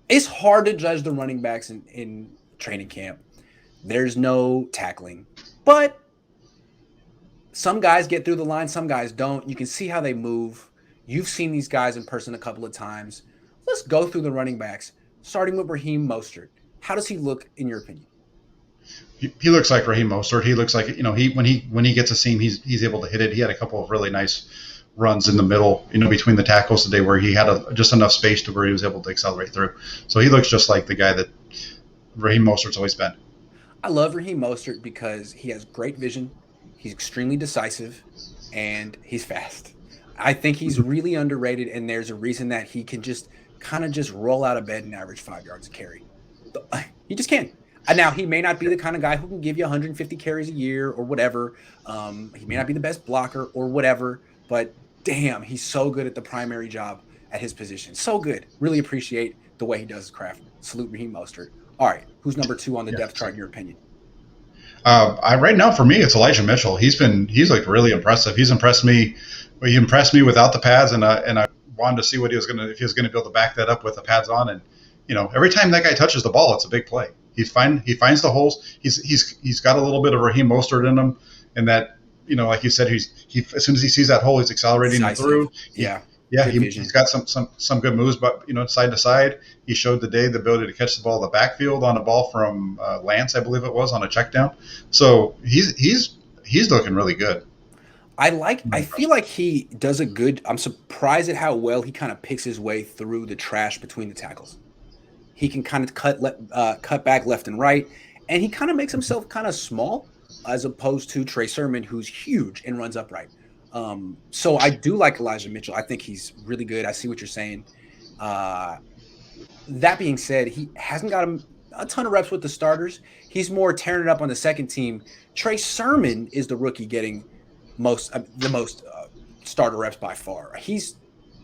It's hard to judge the running backs in training camp. There's no tackling, but some guys get through the line, some guys don't. You can see how they move. You've seen these guys in person a couple of times. Let's go through the running backs, starting with Raheem Mostert. How does he look in your opinion? He looks like Raheem Mostert. He looks like when he gets a seam, he's able to hit it. He had a couple of really nice runs in the middle, between the tackles today, where he had just enough space to where he was able to accelerate through. So he looks just like the guy that Raheem Mostert's always been. I love Raheem Mostert because he has great vision. He's extremely decisive, and he's fast. I think he's really underrated, and there's a reason that he can just kind of just roll out of bed and average 5 yards a carry. He just can. Now, he may not be the kind of guy who can give you 150 carries a year or whatever. He may not be the best blocker or whatever, but damn, he's so good at the primary job at his position. So good. Really appreciate the way he does his craft. Salute Raheem Mostert. All right, who's number 2 on the depth chart in your opinion? Right now, for me, it's Elijah Mitchell. He's looked really impressive. He's impressed me. He impressed me without the pads, and I wanted to see what if he was gonna be able to back that up with the pads on. And every time that guy touches the ball, it's a big play. He finds the holes. He's got a little bit of Raheem Mostert in him, and that like you said, he as soon as he sees that hole, he's accelerating through. He's got some good moves, but side to side, he showed today the ability to catch the ball in the backfield on a ball from Lance, I believe it was, on a check down. So he's looking really good. I feel like he does a good. I'm surprised at how well he kind of picks his way through the trash between the tackles. He can kind of cut back left and right, and he kind of makes himself kind of small as opposed to Trey Sermon, who's huge and runs upright. So I do like Elijah Mitchell. I think he's really good. I see what you're saying. That being said, he hasn't got a ton of reps with the starters. He's more tearing it up on the second team. Trey Sermon is the rookie getting the most starter reps by far. He's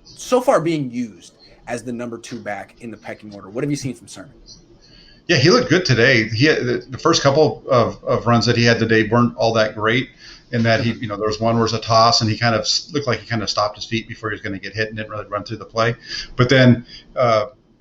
so far being used as the number 2 back in the pecking order. What have you seen from Sermon? Yeah, he looked good today. He had, the first couple of runs that he had today weren't all that great. In that there was one where it was a toss, and he kind of looked like he kind of stopped his feet before he was going to get hit and didn't really run through the play. But then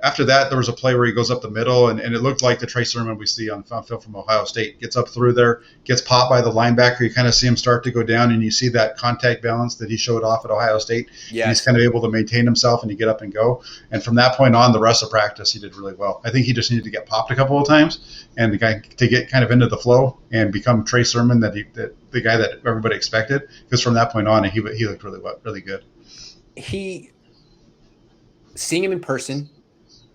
after that, there was a play where he goes up the middle, and it looked like the Trey Sermon we see on film from Ohio State. Gets up through there, gets popped by the linebacker. You kind of see him start to go down, and you see that contact balance that he showed off at Ohio State. Yeah, he's kind of able to maintain himself, and he get up and go. And from that point on, the rest of practice, he did really well. I think he just needed to get popped a couple of times, and the guy to get kind of into the flow and become Trey Sermon that the guy that everybody expected. Because from that point on, he looked really good. Seeing him in person,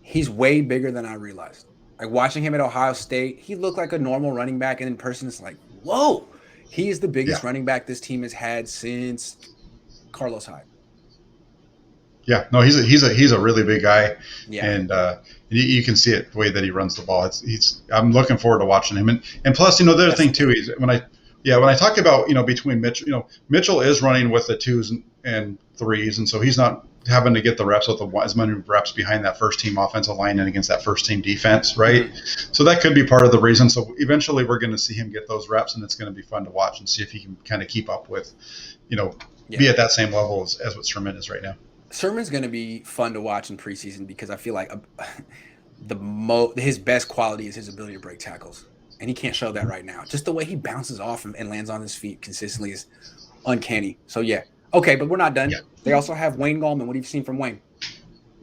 he's way bigger than I realized. Like watching him at Ohio State, he looked like a normal running back, and in person, it's like, whoa, he is the biggest running back this team has had since Carlos Hyde. Yeah, no, he's a really big guy, and you can see it the way that he runs the ball. I'm looking forward to watching him, and plus, the other thing too is when I talk about between Mitchell, Mitchell is running with the 2s and 3s, and so he's not having to get the reps with as many reps behind that first team offensive line and against that first team defense, right? Mm-hmm. So that could be part of the reason. So eventually we're going to see him get those reps, and it's going to be fun to watch and see if he can kind of keep up with, be at that same level as what Sermon is right now. Sermon's going to be fun to watch in preseason because I feel like his best quality is his ability to break tackles, and he can't show that right now. Just the way he bounces off and lands on his feet consistently is uncanny. So yeah. Okay, but we're not done. Yeah. They also have Wayne Goldman. What have you seen from Wayne?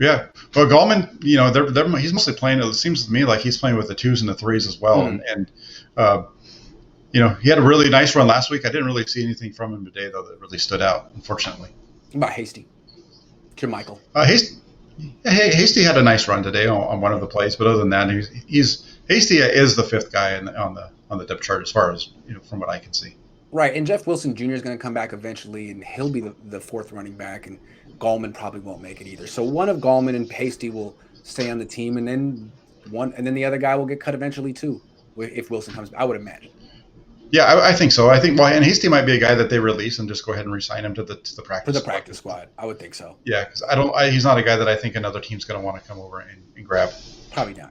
Yeah, well, Goldman, he's mostly playing. It seems to me like he's playing with the 2s and the 3s as well. And he had a really nice run last week. I didn't really see anything from him today though that really stood out, unfortunately. What about Hasty? Jermichael. Hasty had a nice run today on one of the plays, but other than that, Hasty is the 5th guy on the depth chart as far as from what I can see. Right, and Jeff Wilson Jr. is going to come back eventually, and he'll be the 4th running back, and Goldman probably won't make it either. So one of Goldman and Hasty will stay on the team, and then the other guy will get cut eventually too, if Wilson comes back, I would imagine. Yeah, I think so. I think and Hasty might be a guy that they release and just go ahead and re-sign him to the practice practice squad. I would think so. Yeah, because he's not a guy that I think another team's going to want to come over and grab. Probably not.